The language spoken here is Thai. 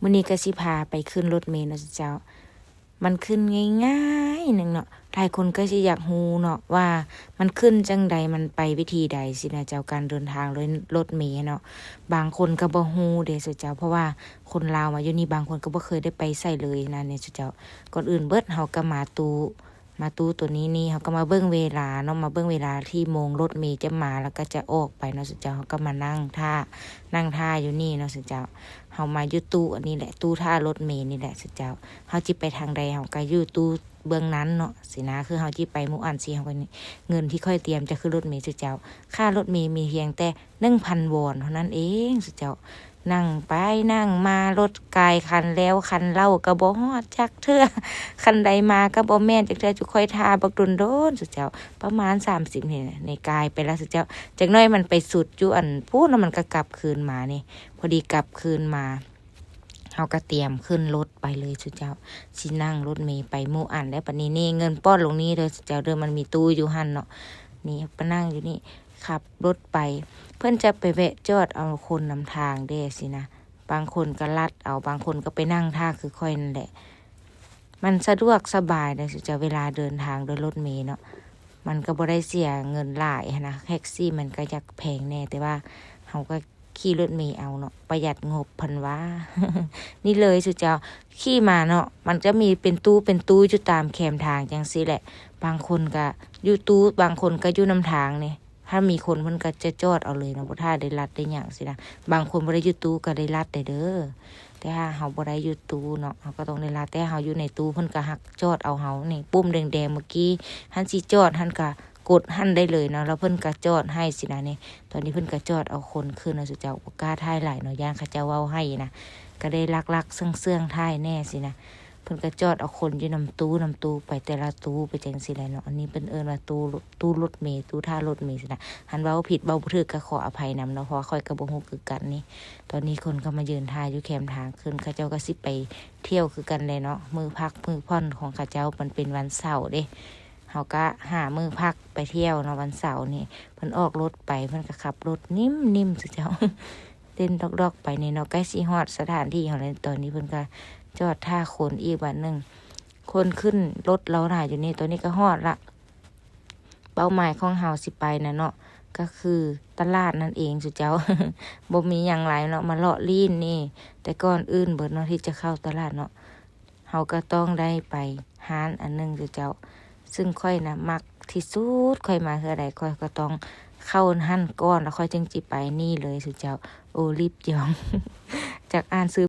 มื้อนี้ก็สิพาไปขึ้นรถเมล์เนาะเจ้ามันขึ้นง่ายๆหนึ่งเนาะหลายคนก็สิอยากรู้เนาะว่ามันขึ้นจังใดมันไปวิธีใดสินะเจ้าการเดินทางโดยรถเมล์เนาะบางคนก็บ่รู้เด้เจ้าเพราะว่าคนลาวมาอยู่นี่บางคนก็บ่เคยได้ไปไสเลยนะเนี่ยเจ้าก่อนอื่นเบิดเฮาก็มาตู้ตัวนี้เขาก็มาเบิ่งเวลาเนาะมาเบิ่งเวลาที่โมงรถเมล์จะมาแล้วก็จะออกไปเนาะเจ้าเขาก็มานั่งท่าอยู่นี่เนาะเจ้าเฮามาอยู่ตู้อันนี้แหละตู้ท่ารถเมล์นี่แหละเจ้าเฮาจิไปทางใดเฮาก็อยู่ตู้เบื้องนั้นเนาะสินะคือเฮาจิไปหมู่อันสิเฮาก็นี่เงินที่ค่อยเตรียมจะขึ้นรถเมล์เจ้าค่ารถเมล์มีเพียงแต่ 1,000 วอนเท่านั้นเองเจ้านั่งไปนั่งมารถกายคันแล้วคันเล่าก็บ่ฮอดจักเทื่อคันใดมาก็บ่แม่นจักเทื่อจุค่อยทาบักโดนๆสุดเจ้าประมาณ30นี่ในกายไปแล้วสุดเจ้าจักหน่อยมันไปสุดอยู่อันพูดแล้วมันก็กลับคืนมานี่พอดีกลับคืนมาเฮาก็เตรียมขึ้นรถไปเลยสุดเจ้าสินั่งรถเมล์ไปหมู่อันแล้วบัดนี้นี่เงินป้อนลงนี้เด้อสุดเจ้าเด้อมันมีตู้อยู่หั่นเนาะนี่ไปนั่งอยู่นี่ขับรถไปเพื่อนจะไปแวะจอดเอาคนนำทางเด้สินะบางคนก็ลัดเอาบางคนก็ไปนั่งท่าคือค่อยนั่นแหละมันสะดวกสบายเลยสิจะเวลาเดินทางโดยรถเมล์เนาะมันก็บ่ได้เสียเงินหลายนะแท็กซี่มันก็อยากแพงแน่แต่ว่าเขาก็ขี่รถเมล์เอาเนาะประหยัดงบเพิ่นว่า นี่เลยสุเจ้าขี่มาเนาะมันจะมีเป็นตู้อยู่ตามแคมทางจังซี่แหละบางคนก็อยู่ตู้บางคนก็อยู่นำทางนี่ถ้ามีคนเพิ่นก็จะจอดเอาเลยเนาะบ่ถ้าได้ลัดได้หยังสินะบางคนบ่ได้อยู่ตู้ก็ได้ลัดได้เด้อแต่ถ้าเฮาบ่ได้อยู่ตู้เนาะเฮาก็ต้องได้ลัดแต่เฮาอยู่ในตู้เพิ่นก็หักจอดเอาเฮานี่ปุ่มแดงๆเมื่อกี้หันสิจอดหันก็กดหันได้เลยเนาะแล้วเพิ่นก็จอดให้สินะนี่ตอนนี้เพิ่นก็จอดเอาคนขึ้นเนาะสุเจ้าบ่กล้าถ่ายหลายเนาะย่างเขาเจ้าเว้าให้นะก็ได้ลักๆเสื่องๆถ่ายแน่สินะเพิ่นก็จอดเอาคนอยู่นำตู้ไปแต่ละตู้ไปจังซี่แหละเนาะอันนี้เพิ่นเอิ้นว่าตู้รถเมล์ตู้ท่ารถเมล์สินะหันเว้าผิดเว้าบ่ถูกก็ขออภัยนำเนาะเพราะค่อยก็บ่ฮู้คือกันนี่ตอนนี้คนก็มายืนท่าอยู่แคมทางขึ้นเขาเจ้าก็สิไปเที่ยวคือกันเลยเนาะมื้อพักมื้อผ่อนของเขาเจ้ามันเป็นวันเสาร์เด้เฮาก็หามื้อพักไปเที่ยวเนาะวันเสาร์นี่เพิ่นออกรถไปเพิ่นก็ขับรถนิ่มๆสิเจ้า เต้นดอกๆไปนี่เนาะใกล้สิฮอดสถานที่เฮาแล้วตอนนี้เพิ่นก็จอดท่าคนอีกบัดนึงคนขึ้นรถเราน่ะอยู่นี่ตัวนี้ก็ฮอดละเป้าหมายของเฮาสิไปน่ะเนาะก็คือตลาดนั่นเองสุเจ้า บ่มีหยังหลายเนาะมาเลาะลีนนี่แต่ก่อนอื่นเบิดเนาะที่จะเข้าตลาดเนาะเฮาก็ต้องได้ไปร้านอันนึงสุเจ้าซึ่งค่อยน่ะมักที่สุดค่อยมาเทื่อใดค่อยก็ต้องเข้าหั่นก่อนแล้วค่อยจึงสิไปนี่เลยสุเจ้าโอลิฟยอง จากอ่านซื้อ